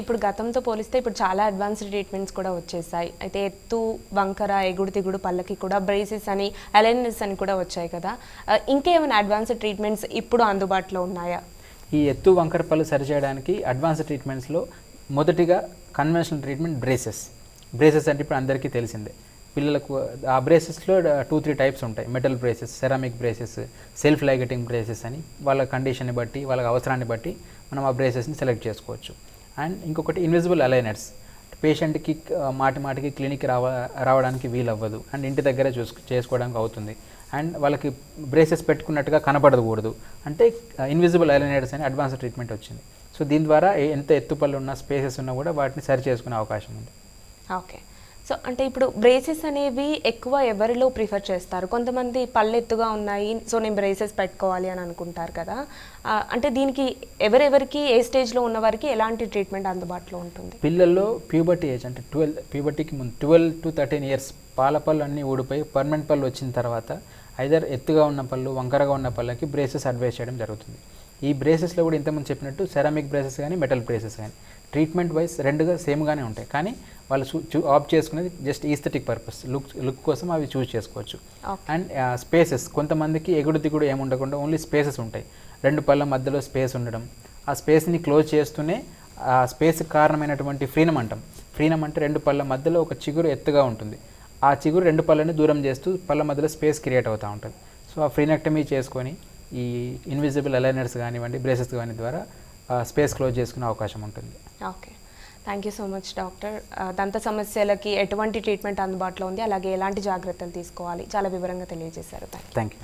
ఇప్పుడు గతంతో పోలిస్తే ఇప్పుడు చాలా అడ్వాన్స్డ్ ట్రీట్మెంట్స్ కూడా వచ్చేసాయి. అయితే ఎత్తు, వంకర, ఎగుడు దిగుడు పళ్ళకి కూడా బ్రేసెస్ అని, అలైనర్స్ అని కూడా వచ్చాయి కదా. ఇంకేమైనా అడ్వాన్స్డ్ ట్రీట్మెంట్స్ ఇప్పుడు అందుబాటులో ఉన్నాయా? ఈ ఎత్తు వంకర పళ్ళు సరిచేయడానికి అడ్వాన్స్డ్ ట్రీట్మెంట్స్లో మొదటిగా కన్వెన్షనల్ ట్రీట్మెంట్ బ్రేసెస్. బ్రేసెస్ అంటే ఇప్పుడు అందరికీ తెలిసిందే. పిల్లలకు ఆ బ్రేసెస్లో 2-3 టైప్స్ ఉంటాయి. Metal braces, ceramic braces, self ligating braces అని వాళ్ళ కండిషన్ని బట్టి, వాళ్ళ అవసరాన్ని బట్టి మనం ఆ బ్రేసెస్ని సెలెక్ట్ చేసుకోవచ్చు. అండ్ ఇంకొకటి ఇన్విజిబుల్ అలైనర్స్. పేషెంట్కి మాటికి క్లినిక్ రావడానికి వీలు అవ్వదు అండ్ ఇంటి దగ్గరే చేసుకోవడానికి అవుతుంది. అండ్ వాళ్ళకి బ్రేసెస్ పెట్టుకున్నట్టుగా కనపడకూడదు అంటే ఇన్విజిబుల్ అలైనర్స్ అని అడ్వాన్స్ ట్రీట్మెంట్ వచ్చింది. సో దీని ద్వారా ఎంత ఎత్తుపళ్ళు ఉన్నా, స్పేసెస్ ఉన్నా కూడా వాటిని సరి చేసుకునే అవకాశం ఉంది. ఓకే. సో అంటే ఇప్పుడు బ్రేసెస్ అనేవి ఎక్కువ ఎవరిలో ప్రిఫర్ చేస్తారు? కొంతమంది పళ్ళు ఎత్తుగా ఉన్నాయి, సో నేను బ్రేసెస్ పెట్టుకోవాలి అని అనుకుంటారు కదా. అంటే దీనికి ఎవరెవరికి, ఏ స్టేజ్లో ఉన్న వారికి ఎలాంటి ట్రీట్మెంట్ అందుబాటులో ఉంటుంది? పిల్లల్లో ప్యూబర్టీ ఏజ్ అంటే ప్యూబర్టీకి ముందు 12 to 13 years పాల పళ్ళు అన్నీ ఊడిపోయి పర్మనెంట్ పళ్ళు వచ్చిన తర్వాత ఐదర్ ఎత్తుగా ఉన్న పళ్ళు, వంకరగా ఉన్న పళ్ళకి బ్రేసెస్ అడ్వైస్ చేయడం జరుగుతుంది. ఈ బ్రేసెస్లో కూడా ఇంతకుముందు చెప్పినట్టు సెరామిక్ బ్రేసెస్ కానీ, మెటల్ బ్రేసెస్ కానీ ట్రీట్మెంట్ వైజ్ రెండుగా సేమ్గానే ఉంటాయి. కానీ వాళ్ళు ఆప్ట్ చేసుకునేది జస్ట్ ఈస్థెటిక్ పర్పస్, లుక్ కోసం అవి చూస్ చేసుకోవచ్చు. అండ్ స్పేసెస్, కొంతమందికి ఎగుడు దిగుడు ఏముండకుండా ఓన్లీ స్పేసెస్ ఉంటాయి. 2 పళ్ళ మధ్యలో స్పేస్ ఉండడం, ఆ స్పేస్ని క్లోజ్ చేస్తూనే ఆ స్పేస్కి కారణమైనటువంటి ఫ్రీనమ్ అంటాం. ఫ్రీనమ్ అంటే 2 పళ్ళ మధ్యలో ఒక చిగురు ఎత్తుగా ఉంటుంది. ఆ చిగురు 2 పళ్ళని దూరం చేస్తూ పళ్ళ మధ్యలో స్పేస్ క్రియేట్ అవుతూ ఉంటుంది. సో ఆ ఫ్రీనెక్టమీ చేసుకొని ఈ ఇన్విజిబుల్ అలైనర్స్ కానివ్వండి, బ్రేసెస్ కానీ ద్వారా స్పేస్ క్లోజ్ చేసుకునే అవకాశం ఉంటుంది. Okay, thank you so much doctor. దంత సమస్యలకి ఎటువంటి ట్రీట్మెంట్ అందుబాటులో ఉంది, అలాగే ఎలాంటి జాగ్రత్తలు తీసుకోవాలి, చాలా వివరంగా తెలియజేశారు. Thank you.